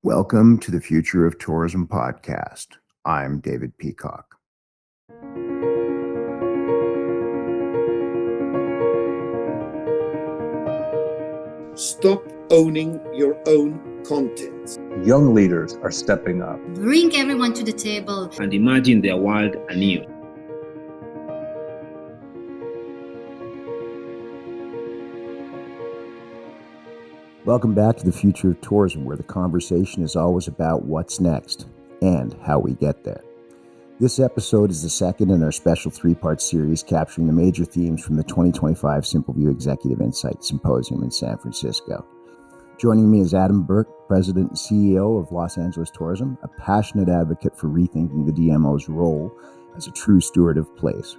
Welcome to the Future of Tourism podcast. I'm David Peacock. Stop owning your own content. Young leaders are stepping up. Bring everyone to the table and imagine their world anew. Welcome back to the Future of Tourism, where the conversation is always about what's next and how we get there. This episode is the second in our special three-part series capturing the major themes from the 2025 SimpleView Executive Insight Symposium in San Francisco. Joining me is Adam Burke, President and CEO of Los Angeles Tourism, a passionate advocate for rethinking the DMO's role as a true steward of place.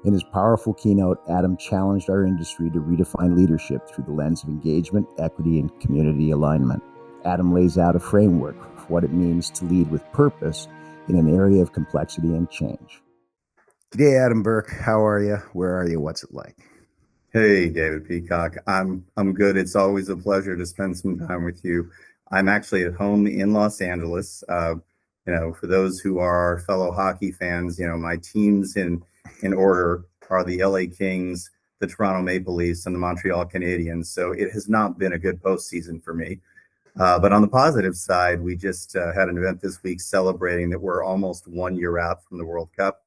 In his powerful keynote, Adam challenged our industry to redefine leadership through the lens of engagement, equity, and community alignment. Adam lays out a framework for what it means to lead with purpose in an area of complexity and change. G'day, Adam Burke. How are you? Where are you? What's it like? Hey, David Peacock. I'm good. It's always a pleasure to spend some time with you. I'm actually at home in Los Angeles. For those who are fellow hockey fans, my teams in order are the LA Kings, the Toronto Maple Leafs, and the Montreal Canadiens. So it has not been a good postseason for me. But on the positive side, we just had an event this week celebrating that we're almost 1 year out from the World Cup.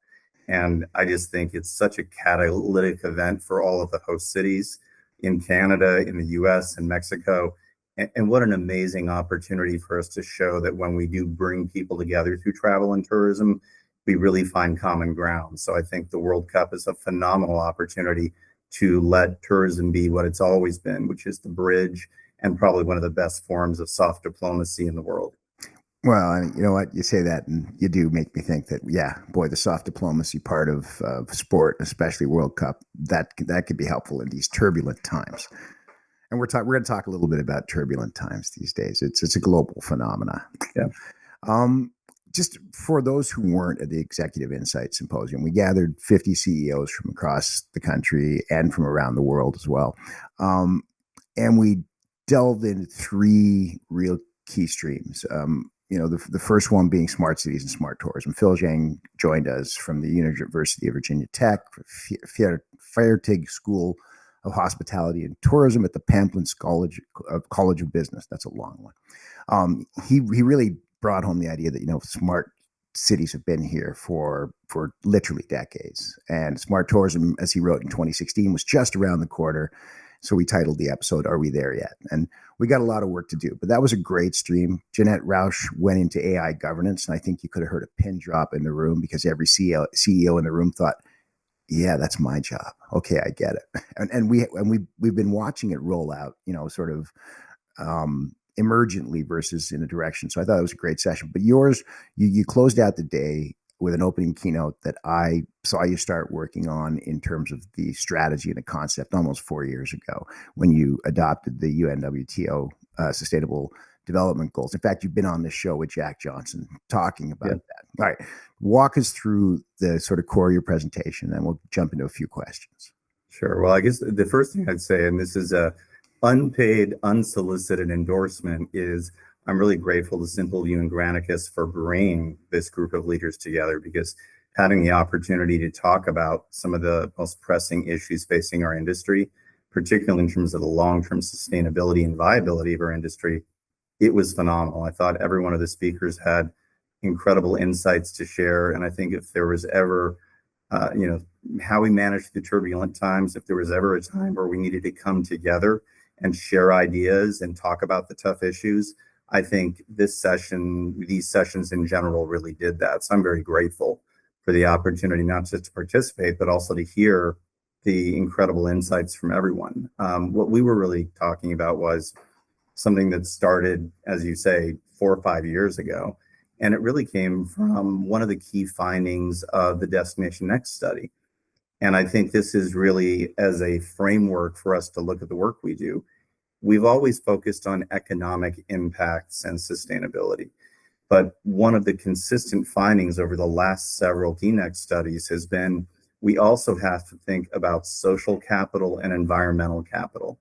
And I just think it's such a catalytic event for all of the host cities in Canada, in the US, and Mexico. And what an amazing opportunity for us to show that when we do bring people together through travel and tourism, we really find common ground. So I think the World Cup is a phenomenal opportunity to let tourism be what it's always been, which is the bridge and probably one of the best forms of soft diplomacy in the world. Well, and you know what? You say that and you do make me think that, the soft diplomacy part of sport, especially World Cup, that could be helpful in these turbulent times. And we're going to talk a little bit about turbulent times these days. It's a global phenomena. Yeah. Just for those who weren't at the Executive Insight Symposium, we gathered 50 CEOs from across the country and from around the world as well. And we delved into three real key streams. The first one being smart cities and smart tourism. Phil Zhang joined us from the University of Virginia Tech, Fairtig School of Hospitality and Tourism at the Pamplin's College of Business. That's a long one. He really brought home the idea that, smart cities have been here for literally decades. And smart tourism, as he wrote in 2016, was just around the corner. So we titled the episode, Are We There Yet? And we got a lot of work to do, but that was a great stream. Jeanette Rausch went into AI governance, and I think you could have heard a pin drop in the room because every CEO in the room thought, yeah, that's my job. Okay, I get it. And we've been watching it roll out, sort of emergently versus in a direction. So I thought it was a great session. But yours, you closed out the day with an opening keynote that I saw you start working on in terms of the strategy and the concept almost 4 years ago when you adopted the UNWTO Sustainable Development Goals. In fact, you've been on this show with Jack Johnson talking about that. All right. Walk us through the sort of core of your presentation, then we'll jump into a few questions. Sure. Well, I guess the first thing I'd say, and this is a unpaid, unsolicited endorsement, is I'm really grateful to SimpleView and Granicus for bringing this group of leaders together, because having the opportunity to talk about some of the most pressing issues facing our industry, particularly in terms of the long-term sustainability and viability of our industry, it was phenomenal. I thought every one of the speakers had incredible insights to share. And I think if there was ever, how we managed the turbulent times, if there was ever a time where we needed to come together and share ideas and talk about the tough issues, I think these sessions in general really did that. So I'm very grateful for the opportunity, not just to participate, but also to hear the incredible insights from everyone. What we were really talking about was something that started, as you say, 4 or 5 years ago. And it really came from one of the key findings of the Destination Next study. And I think this is really as a framework for us to look at the work we do. We've always focused on economic impacts and sustainability. But one of the consistent findings over the last several DNEX studies has been we also have to think about social capital and environmental capital.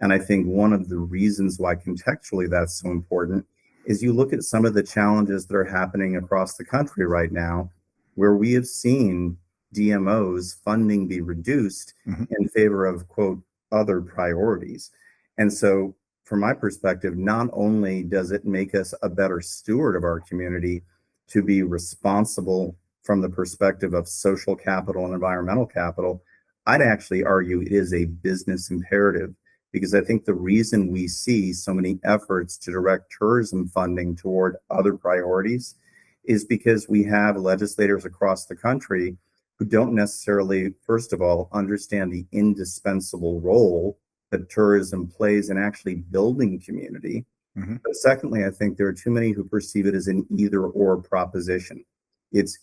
And I think one of the reasons why contextually that's so important is you look at some of the challenges that are happening across the country right now, where we have seen DMOs funding be reduced Mhm. in favor of, quote, other priorities. And so, from my perspective, not only does it make us a better steward of our community to be responsible from the perspective of social capital and environmental capital, I'd actually argue it is a business imperative, because I think the reason we see so many efforts to direct tourism funding toward other priorities is because we have legislators across the country who don't necessarily, first of all, understand the indispensable role that tourism plays in actually building community. Mhm. But secondly, I think there are too many who perceive it as an either or proposition. It's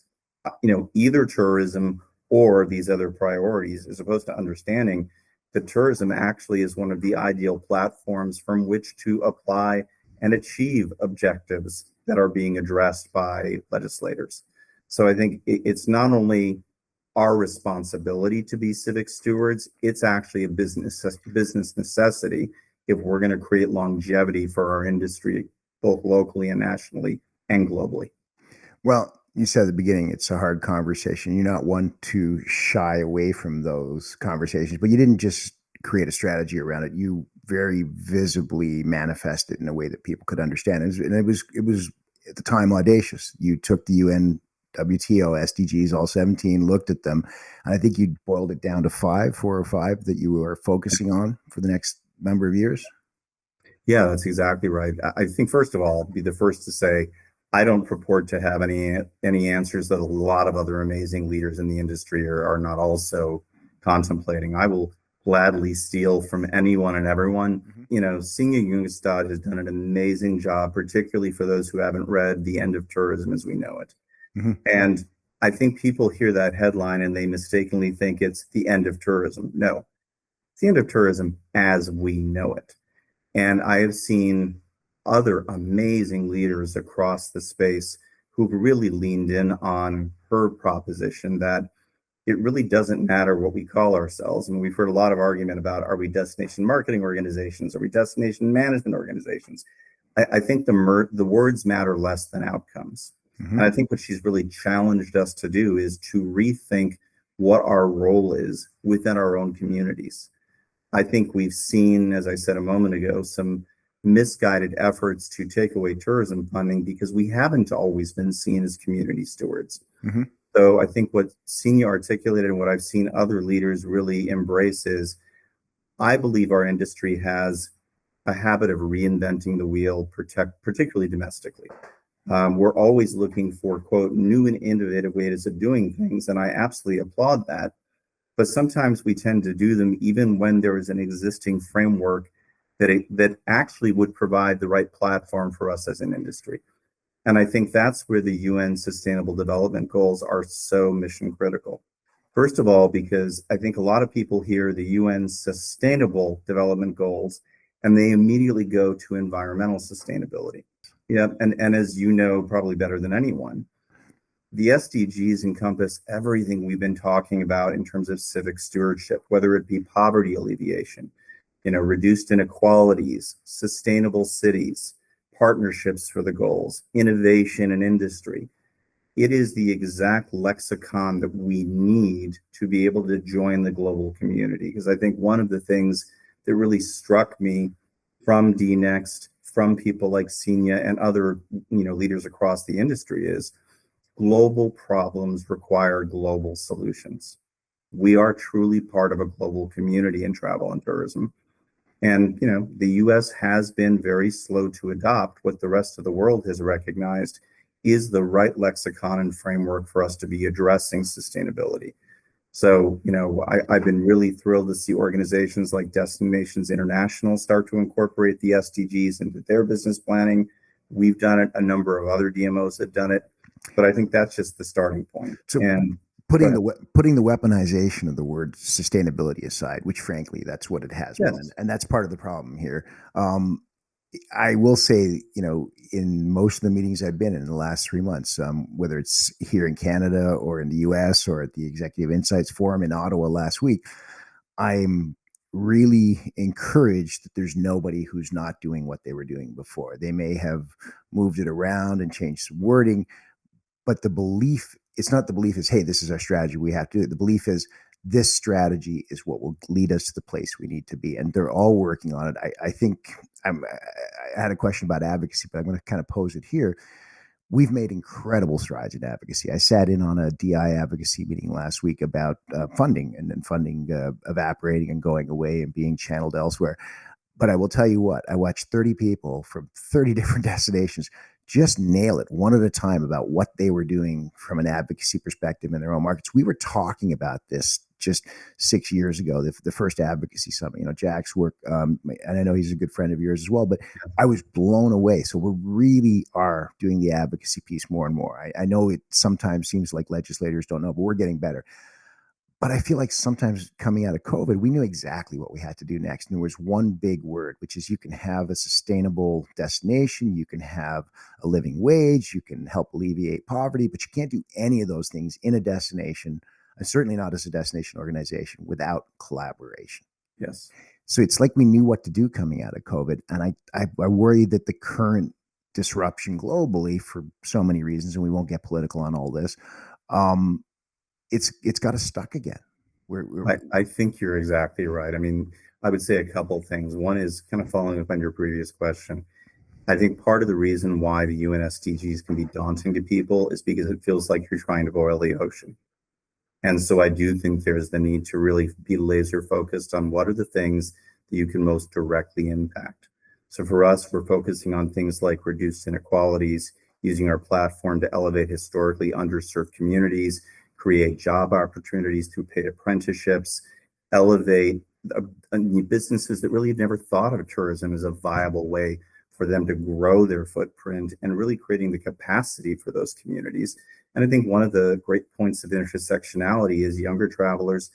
either tourism or these other priorities, as opposed to understanding that tourism actually is one of the ideal platforms from which to apply and achieve objectives that are being addressed by legislators. So I think it's not only our responsibility to be civic stewards, it's actually a business necessity if we're going to create longevity for our industry, both locally and nationally and globally. Well, you said at the beginning it's a hard conversation. You're not one to shy away from those conversations, but you didn't just create a strategy around it. You very visibly manifest it in a way that people could understand. And it was at the time audacious. You took the UN WTO SDGs, all 17, looked at them, and I think you boiled it down to 4 or 5 that you were focusing on for the next number of years. Yeah, that's exactly right. I think first of all, I'll be the first to say I don't purport to have any answers that a lot of other amazing leaders in the industry are not also contemplating. I will gladly steal from anyone and everyone. Mhm. Signe Jungstad has done an amazing job, particularly for those who haven't read The End of Tourism as We Know It. Mhm. And I think people hear that headline and they mistakenly think it's the end of tourism. No, it's the end of tourism as we know it. And I have seen other amazing leaders across the space who've really leaned in on her proposition that it really doesn't matter what we call ourselves. And we've heard a lot of argument about, are we destination marketing organizations? Are we destination management organizations? I think the words matter less than outcomes. Mhm. And I think what she's really challenged us to do is to rethink what our role is within our own communities. I think we've seen, as I said a moment ago, some misguided efforts to take away tourism funding because we haven't always been seen as community stewards. Mhm. So I think what Senior articulated and what I've seen other leaders really embrace is I believe our industry has a habit of reinventing the wheel, particularly domestically. We're always looking for, quote, new and innovative ways of doing things. And I absolutely applaud that. But sometimes we tend to do them even when there is an existing framework that actually would provide the right platform for us as an industry. And I think that's where the UN Sustainable Development Goals are so mission critical. First of all, because I think a lot of people hear the UN Sustainable Development Goals and they immediately go to environmental sustainability. Yeah, and as you know, probably better than anyone, the SDGs encompass everything we've been talking about in terms of civic stewardship, whether it be poverty alleviation, reduced inequalities, sustainable cities, partnerships for the goals, innovation and industry. It is the exact lexicon that we need to be able to join the global community. Because I think one of the things that really struck me from DNext, from people like Senia and other leaders across the industry is global problems require global solutions. We are truly part of a global community in travel and tourism. And, the US has been very slow to adopt what the rest of the world has recognized is the right lexicon and framework for us to be addressing sustainability. So, I've been really thrilled to see organizations like Destinations International start to incorporate the SDGs into their business planning. We've done it. A number of other DMOs have done it. But I think that's just the starting point. So And putting the weaponization of the word sustainability aside, which frankly that's what it has been, yes, and that's part of the problem here. I will say, in most of the meetings I've been in the last 3 months, whether it's here in Canada or in the US or at the Executive Insights Forum in Ottawa last week, I'm really encouraged that there's nobody who's not doing what they were doing before. They may have moved it around and changed some wording, but the belief, it's not the belief is, hey, this is our strategy, we have to do it. The belief is this strategy is what will lead us to the place we need to be. And they're all working on it. I think I had a question about advocacy, but I'm going to kind of pose it here. We've made incredible strides in advocacy. I sat in on a DI advocacy meeting last week about funding, and then funding evaporating and going away and being channeled elsewhere. But I will tell you what, I watched 30 people from 30 different destinations just nail it one at a time about what they were doing from an advocacy perspective in their own markets. We were talking about this just 6 years ago, the first advocacy summit. Jack's work, and I know he's a good friend of yours as well, but I was blown away. So we really are doing the advocacy piece more and more. I know it sometimes seems like legislators don't know, but we're getting better. But I feel like sometimes coming out of COVID, we knew exactly what we had to do next. And there was one big word, which is you can have a sustainable destination, you can have a living wage, you can help alleviate poverty, but you can't do any of those things in a destination, and certainly not as a destination organization, without collaboration. Yes. So it's like we knew what to do coming out of COVID. And I worry that the current disruption globally, for so many reasons, and we won't get political on all this, it's got us stuck again. I think you're exactly right. I mean, I would say a couple things. One is kind of following up on your previous question. I think part of the reason why the UN SDGs can be daunting to people is because it feels like you're trying to boil the ocean. And so I do think there's the need to really be laser focused on what are the things that you can most directly impact. So for us, we're focusing on things like reduced inequalities, using our platform to elevate historically underserved communities, create job opportunities through paid apprenticeships, elevate businesses that really had never thought of tourism as a viable way for them to grow their footprint, and really creating the capacity for those communities. And I think one of the great points of intersectionality is younger travelers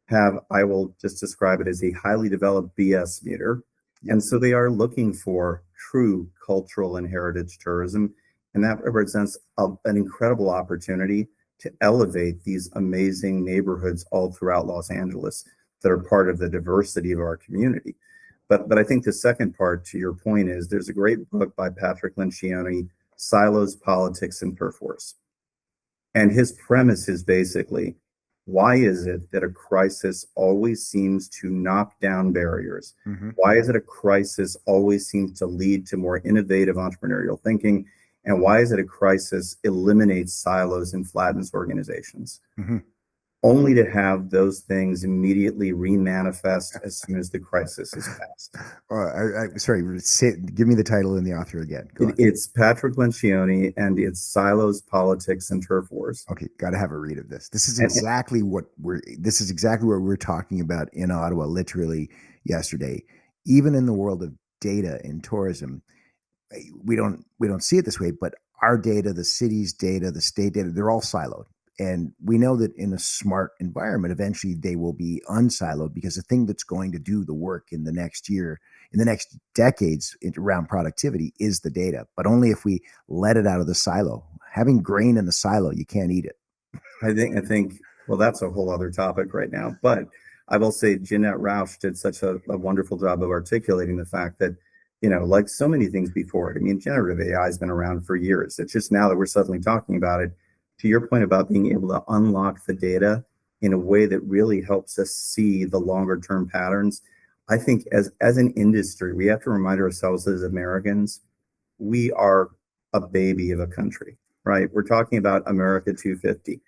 have, I will just describe it as a highly developed BS meter. Yep. And so they are looking for true cultural and heritage tourism. And that represents an incredible opportunity to elevate these amazing neighborhoods all throughout Los Angeles that are part of the diversity of our community. But I think the second part to your point is there's a great book by Patrick Lencioni, Silos, Politics, and Turf Wars. And his premise is basically, why is it that a crisis always seems to knock down barriers? Mm-hmm. Why is it a crisis always seems to lead to more innovative entrepreneurial thinking? And why is it a crisis eliminates silos and flattens organizations? Mm-hmm. Only to have those things immediately remanifest as soon as the crisis is past. Sorry, give me the title and the author again. It's Patrick Lencioni, and it's Silos, Politics, and Turf Wars. Okay, got to have a read of this. This is exactly what we're talking about in Ottawa literally yesterday. Even in the world of data in tourism, we don't see it this way, but our data, the city's data, the state data, they're all siloed. And we know that in a smart environment, eventually they will be unsiloed, because the thing that's going to do the work in the next year, in the next decades around productivity is the data, but only if we let it out of the silo. Having grain in the silo, you can't eat it. I think, well, that's a whole other topic right now, but I will say Jeanette Rausch did such a wonderful job of articulating the fact that, like so many things before it, I mean, generative AI has been around for years. It's just now that we're suddenly talking about it. To your point about being able to unlock the data in a way that really helps us see the longer term patterns, I think as an industry, we have to remind ourselves as Americans, we are a baby of a country, right? We're talking about America 250.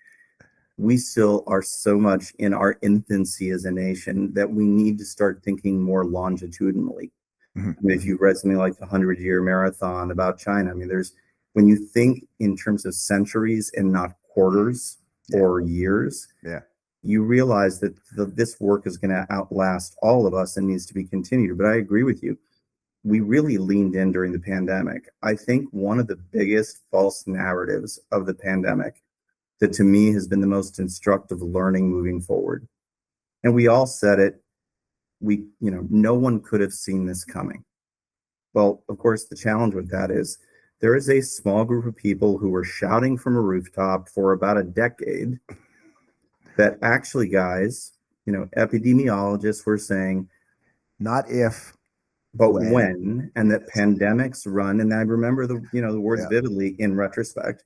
We still are so much in our infancy as a nation that we need to start thinking more longitudinally. Mm-hmm. I mean, if you've read something like the 100-Year Marathon about China, I mean, when you think in terms of centuries and not quarters or years, you realize that this work is going to outlast all of us and needs to be continued. But I agree with you. We really leaned in during the pandemic. I think one of the biggest false narratives of the pandemic that to me has been the most instructive learning moving forward. And we all said it, no one could have seen this coming. Well, of course, the challenge with that is there is a small group of people who were shouting from a rooftop for about a decade that actually, guys, epidemiologists were saying, Not if, but when. when, and that Yes. pandemics run, and I remember the words Yeah, vividly in retrospect,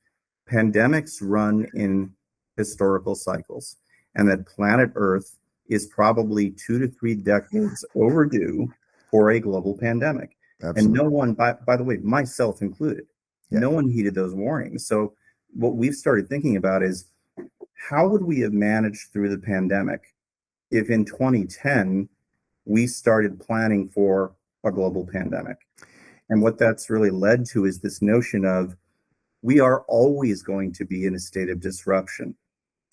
pandemics run in historical cycles, and that planet Earth is probably 2 to 3 decades overdue for a global pandemic. And absolutely. no one, by the way, myself included, Yeah. no one heeded those warnings. So what we've started thinking about is how would we have managed through the pandemic if in 2010 we started planning for a global pandemic? And what that's really led to is this notion of we are always going to be in a state of disruption.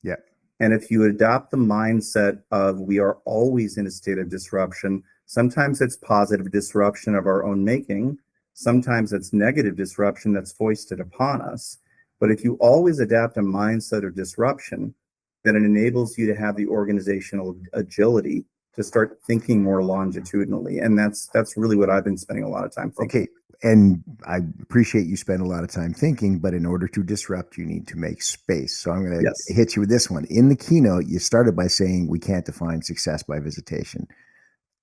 Yeah. And if you adopt the mindset of we are always in a state of disruption, sometimes it's positive disruption of our own making, sometimes it's negative disruption that's foisted upon us. But if you always adapt a mindset of disruption, then it enables you to have the organizational agility to start thinking more longitudinally. And that's really what I've been spending a lot of time thinking. Okay. And I appreciate you spend a lot of time thinking, but in order to disrupt, you need to make space. So I'm going Yes. to hit you with this one. In the keynote, you started by saying we can't define success by visitation.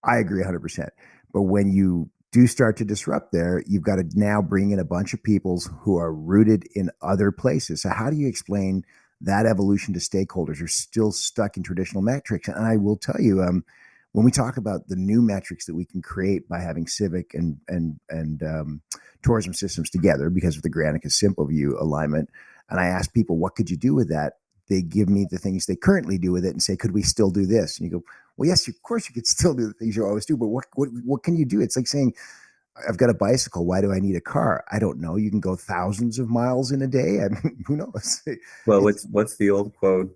I agree 100%. But when you do start to disrupt there, you've got to now bring in a bunch of peoples who are rooted in other places. So how do you explain that evolution to stakeholders who are still stuck in traditional metrics? And I will tell you, when we talk about the new metrics that we can create by having civic and tourism systems together because of the Granicus Simple View alignment, and I ask people, what could you do with that? They give me the things they currently do with it and say, could we still do this? And you go, well, yes, of course you could still do the things you always do, but what can you do? It's like saying, I've got a bicycle. Why do I need a car? I don't know. You can go thousands of miles in a day. I mean, who knows? Well, It's what's the old quote?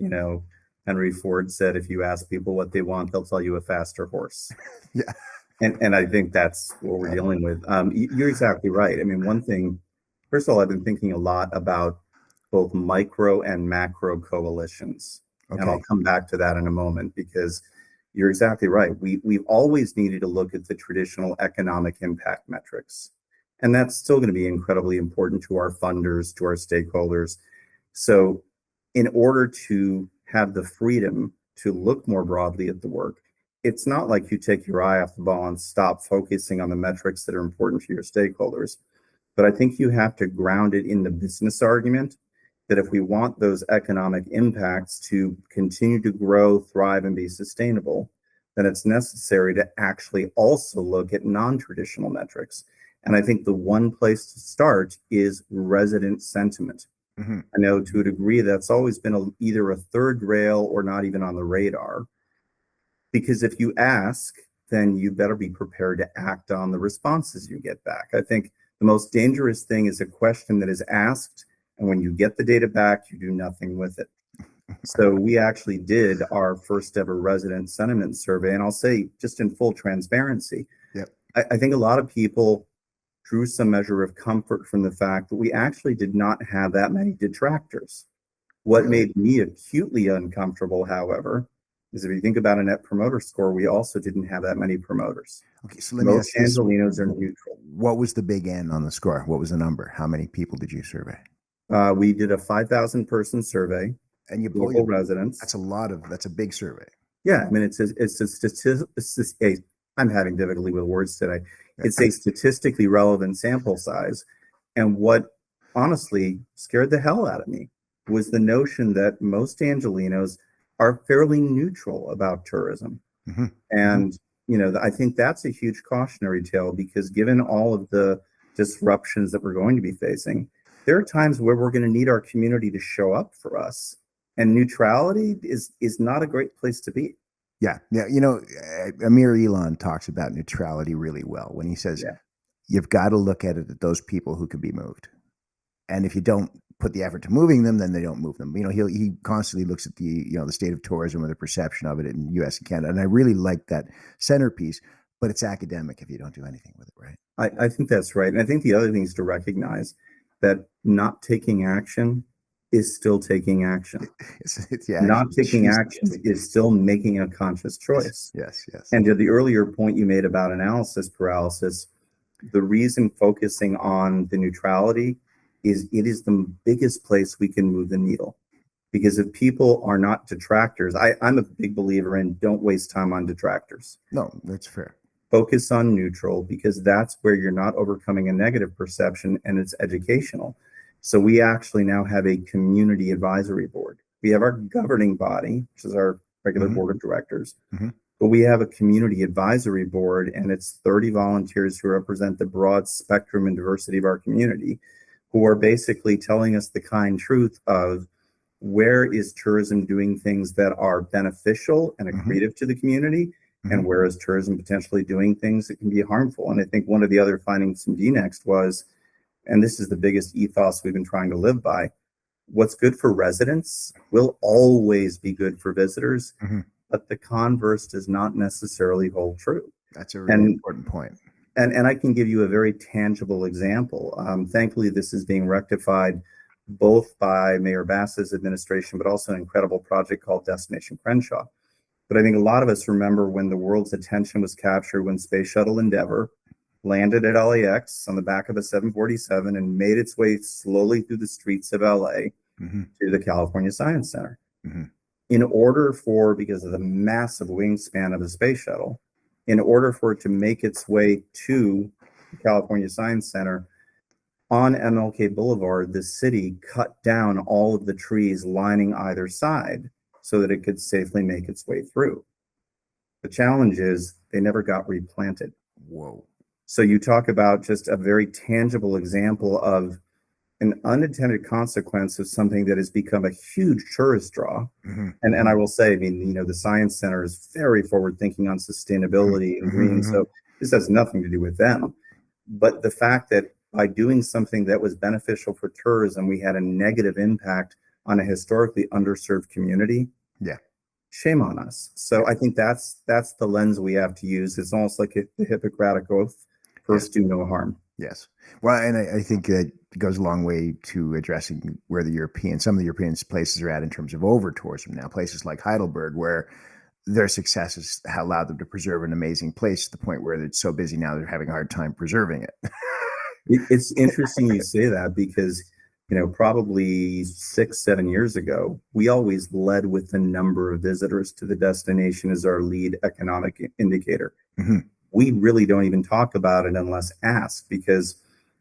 Henry Ford said, if you ask people what they want, they'll tell you a faster horse. yeah, And I think that's what we're yeah. dealing with. You're exactly right. I mean, one thing, first of all, I've been thinking a lot about both micro and macro coalitions. And I'll Okay. come back to that in a moment because you're exactly right. We've always needed to look at the traditional economic impact metrics. And that's still going to be incredibly important to our funders, to our stakeholders. So, in order to have the freedom to look more broadly at the work, it's not like you take your eye off the ball and stop focusing on the metrics that are important for your stakeholders. But I think you have to ground it in the business argument that if we want those economic impacts to continue to grow, thrive, and be sustainable, then it's necessary to actually also look at non-traditional metrics. And I think the one place to start is resident sentiment. Hmm. I know to a degree that's always been either a third rail or not even on the radar. Because if you ask, then you better be prepared to act on the responses you get back. I think the most dangerous thing is a question that is asked, and when you get the data back, you do nothing with it. So we actually did our first ever resident sentiment survey, and I'll say just in full transparency, Yep. I think a lot of people drew some measure of comfort from the fact that we actually did not have that many detractors. What Really? made me acutely uncomfortable, however, is if you think about a net promoter score, we also didn't have that many promoters. Okay. So let me Most ask this. Angelinos are neutral. What was the big N on the score? What was the number? How many people did you survey? We did a 5,000 person survey, And you pull local your, residents. that's a big survey. Yeah, I mean, I'm having difficulty with words today. It's a statistically relevant sample size. And what honestly scared the hell out of me was the notion that most Angelinos are fairly neutral about tourism. Mhm. And, I think that's a huge cautionary tale because given all of the disruptions that we're going to be facing, there are times where we're going to need our community to show up for us. And neutrality is not a great place to be. Yeah. Yeah. Amir Elon talks about neutrality really well when he says, Yeah. you've got to look at it at those people who can be moved. And if you don't put the effort to moving them, then they don't move them. He constantly looks at the state of tourism or the perception of it in the US and Canada. And I really like that centerpiece, but it's academic if you don't do anything with it, right? I think that's right. And I think the other thing is to recognize that not taking action is still taking action. It's yeah, Not taking choose- action is still making a conscious choice. Yes, yes. And to the earlier point you made about analysis paralysis, the reason focusing on the neutrality is it is the biggest place we can move the needle. Because if people are not detractors, I'm a big believer in don't waste time on detractors. No, that's fair. Focus on neutral, because that's where you're not overcoming a negative perception, and it's educational. So we actually now have a community advisory board. We have our governing body, which is our regular board of directors, but we have a community advisory board, and it's 30 volunteers who represent the broad spectrum and diversity of our community, who are basically telling us the kind truth of where is tourism doing things that are beneficial and accretive to the community, and where is tourism potentially doing things that can be harmful. And I think one of the other findings from DNext was, and this is the biggest ethos we've been trying to live by, what's good for residents will always be good for visitors, but the converse does not necessarily hold true. That's a really important point. And I can give you a very tangible example. Thankfully, this is being rectified both by Mayor Bass's administration, but also an incredible project called Destination Crenshaw. But I think a lot of us remember when the world's attention was captured when Space Shuttle Endeavour landed at LAX on the back of a 747 and made its way slowly through the streets of LA to the California Science Center. In order for, because of the massive wingspan of the space shuttle, in order for it to make its way to the California Science Center, on MLK Boulevard, the city cut down all of the trees lining either side so that it could safely make its way through. The challenge is they never got replanted. Whoa. So you talk about just a very tangible example of an unintended consequence of something that has become a huge tourist draw. And I will say, I mean, the Science Center is very forward thinking on sustainability and green. So this has nothing to do with them. But the fact that by doing something that was beneficial for tourism, we had a negative impact on a historically underserved community. Yeah. Shame on us. So I think that's the lens we have to use. It's almost like the Hippocratic Oath: first do no harm. Yes. Well, and I think that goes a long way to addressing where some of the European places are at in terms of over tourism now. Places like Heidelberg, where their success has allowed them to preserve an amazing place to the point where it's so busy now they're having a hard time preserving it. It's interesting you say that, because probably 6-7 years ago, we always led with the number of visitors to the destination as our lead economic indicator. We really don't even talk about it unless asked, because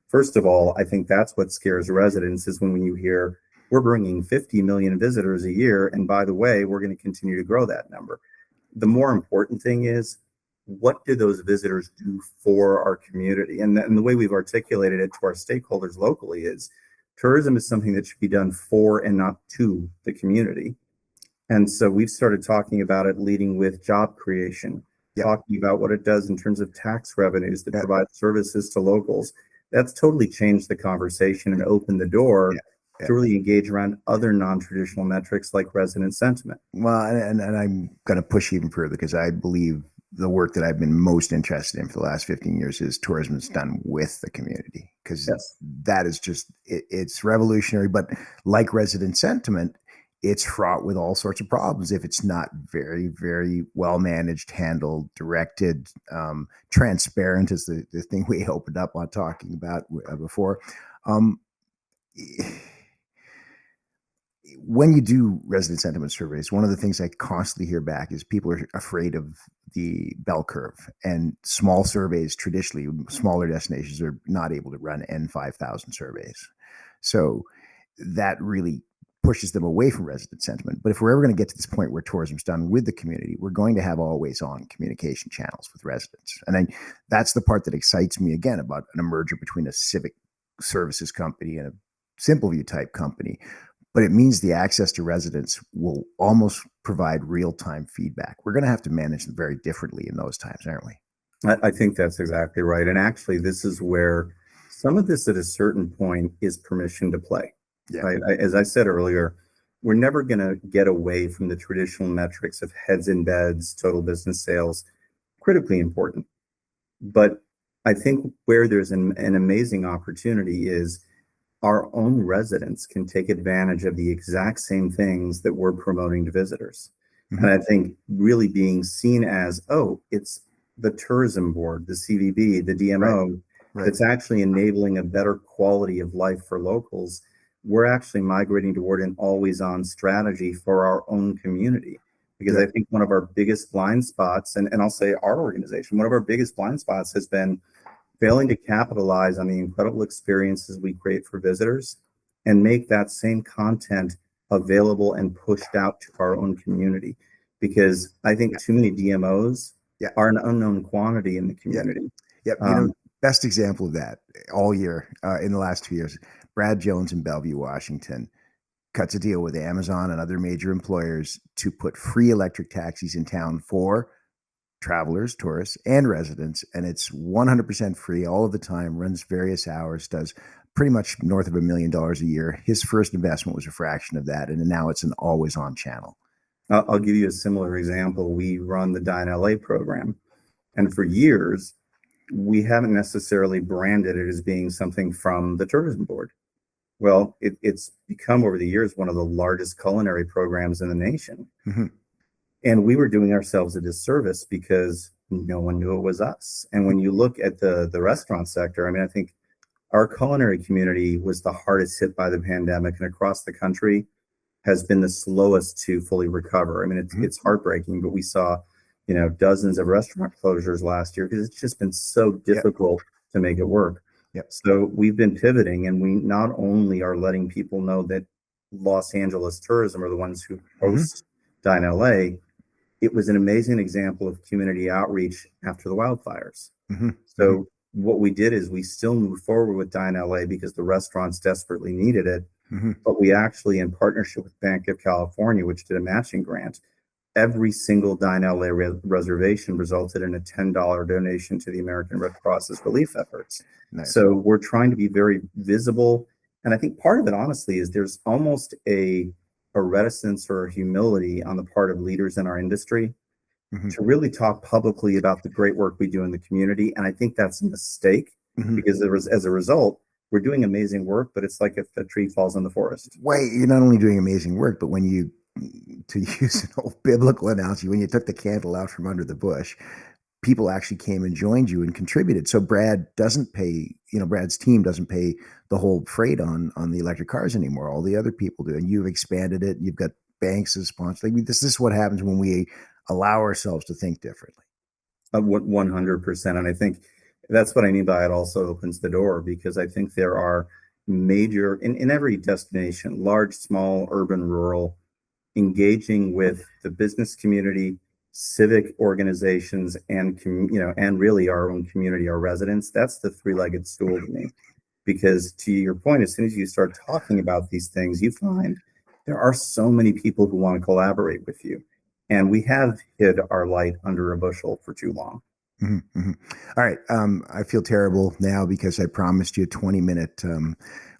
first of all, I think that's what scares residents, is when you hear we're bringing 50 million visitors a year, and by the way, we're going to continue to grow that number. The more important thing is, what do those visitors do for our community? And the way we've articulated it to our stakeholders locally is tourism is something that should be done for and not to the community. And so we've started talking about it, leading with job creation, talking about what it does in terms of tax revenues that provide services to locals. That's totally changed the conversation and opened the door to really engage around other non-traditional metrics like resident sentiment. Well, and I'm going to push even further, because I believe the work that I've been most interested in for the last 15 years is tourism is done with the community, because that is just, it's revolutionary. But like resident sentiment, it's fraught with all sorts of problems if it's not very, very well managed, handled, directed, transparent is the thing we opened up on talking about before. When you do resident sentiment surveys, one of the things I constantly hear back is people are afraid of the bell curve, and small surveys, traditionally smaller destinations, are not able to run N5,000 surveys. So that really pushes them away from resident sentiment. But if we're ever going to get to this point where tourism's done with the community, we're going to have always on communication channels with residents. And that's the part that excites me, again, about a merger between a civic services company and a Simple View type company. But it means the access to residents will almost provide real-time feedback. We're going to have to manage them very differently in those times, aren't we? I think that's exactly right. And actually, this is where some of this at a certain point is permission to play. Right? As I said earlier, we're never going to get away from the traditional metrics of heads in beds, total business sales, critically important. But I think where there's an amazing opportunity is our own residents can take advantage of the exact same things that we're promoting to visitors. And I think really being seen as, it's the tourism board, the CVB, the DMO, that's actually enabling a better quality of life for locals. we're actually migrating toward an always on strategy for our own community. Because I Good. think one of our biggest blind spots, and I'll say our organization, one of our biggest blind spots has been failing to capitalize on the incredible experiences we create for visitors and make that same content available and pushed out to our own community. Because I think too many DMOs Yeah. are an unknown quantity in the community. Yep. Um, Best example of that all year in the last 2 years, Brad Jones in Bellevue, Washington, cuts a deal with Amazon and other major employers to put free electric taxis in town for travelers, tourists, and residents. And it's 100% free all of the time, runs various hours, does pretty much north of $1 million a year. His first investment was a fraction of that. And now it's an always on channel. I'll give you a similar example. We run the Dine LA program, and for years, we haven't necessarily branded it as being something from the tourism board. Well, it's become over the years one of the largest culinary programs in the nation. Mm-hmm. And we were doing ourselves a disservice because no one knew it was us. And when you look at the restaurant sector, I mean, I think our culinary community was the hardest hit by the pandemic, and across the country has been the slowest to fully recover. I mean, it's heartbreaking, but we saw, dozens of restaurant closures last year because it's just been so difficult to make it work. Yep. So we've been pivoting, and we not only are letting people know that Los Angeles tourism are the ones who host Dine LA. It was an amazing example of community outreach after the wildfires. So what we did is we still moved forward with Dine LA because the restaurants desperately needed it. But we actually, in partnership with Bank of California, which did a matching grant, every single Dine LA reservation resulted in a $10 donation to the American Red Cross's relief efforts. Nice. So we're trying to be very visible. And I think part of it, honestly, is there's almost a reticence or a humility on the part of leaders in our industry to really talk publicly about the great work we do in the community. And I think that's a mistake because as a result, we're doing amazing work, but it's like if a tree falls in the forest. Wait, you're not only doing amazing work, but when you, to use an old biblical analogy, when you took the candle out from under the bush, people actually came and joined you and contributed. So Brad doesn't pay, Brad's team doesn't pay the whole freight on the electric cars anymore. All the other people do. And you've expanded it. You've got banks as sponsors. This is what happens when we allow ourselves to think differently. 100%. And I think that's what I mean by it also opens the door, because I think there are major, in every destination, large, small, urban, rural, engaging with the business community, civic organizations, and really our own community, our residents. That's the three-legged stool to me. Because to your point, as soon as you start talking about these things, you find there are so many people who want to collaborate with you. And we have hid our light under a bushel for too long. All right. I feel terrible now because I promised you a 20-minute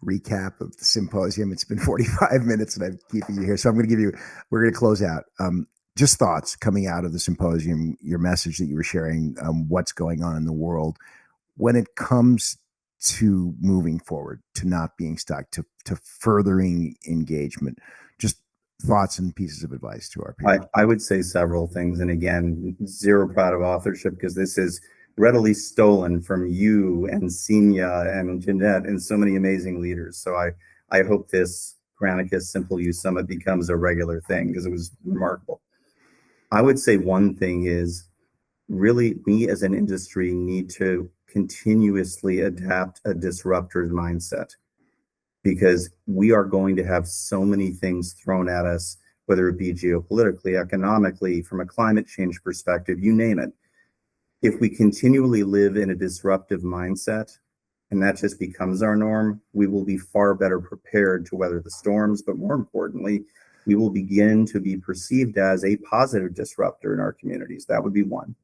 recap of the symposium. It's been 45 minutes and I'm keeping you here. So we're going to close out. Just thoughts coming out of the symposium, your message that you were sharing, what's going on in the world when it comes to moving forward, to not being stuck, to furthering engagement. Just thoughts and pieces of advice to our people. I would say several things. And again, zero proud of authorship, because this is readily stolen from you and Senia and Jeanette and so many amazing leaders. So I hope this Granicus Simple Use Summit becomes a regular thing, because it was remarkable. I would say one thing is really we as an industry need to continuously adapt a disruptor's mindset, because we are going to have so many things thrown at us, whether it be geopolitically, economically, from a climate change perspective, you name it. If we continually live in a disruptive mindset, and that just becomes our norm, we will be far better prepared to weather the storms. But more importantly, we will begin to be perceived as a positive disruptor in our communities. That would be one.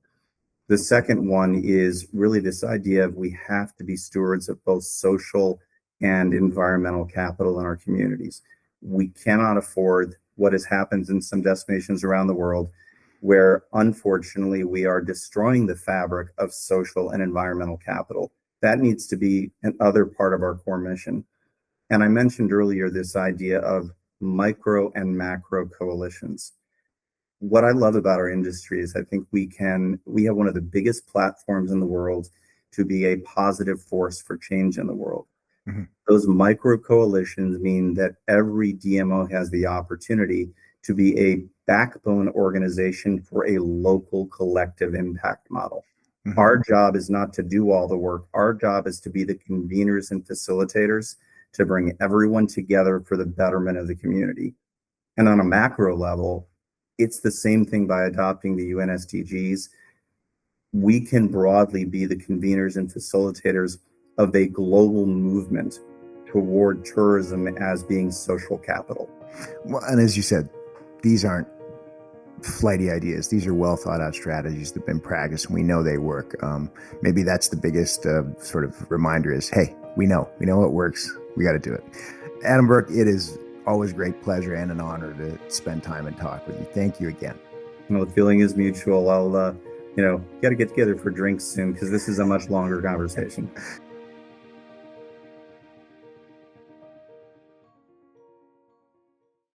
The second one is really this idea of we have to be stewards of both social and environmental capital in our communities. We cannot afford what has happened in some destinations around the world, where unfortunately we are destroying the fabric of social and environmental capital. That needs to be another part of our core mission. And I mentioned earlier this idea of micro and macro coalitions. What I love about our industry is I think we have one of the biggest platforms in the world to be a positive force for change in the world. Mhm. Those micro coalitions mean that every DMO has the opportunity to be a backbone organization for a local collective impact model. Mhm. Our job is not to do all the work. Our job is to be the conveners and facilitators to bring everyone together for the betterment of the community. And on a macro level, it's the same thing by adopting the UN SDGs. We can broadly be the conveners and facilitators of a global movement toward tourism as being social capital. Well, and as you said, these aren't flighty ideas. These are well thought out strategies that have been practiced, and we know they work. Maybe that's the biggest sort of reminder is, hey, we know it works. We got to do it. Adam Burke, it is always a great pleasure and an honor to spend time and talk with you. Thank you again. Well, the feeling is mutual. I'll, got to get together for drinks soon because this is a much longer conversation.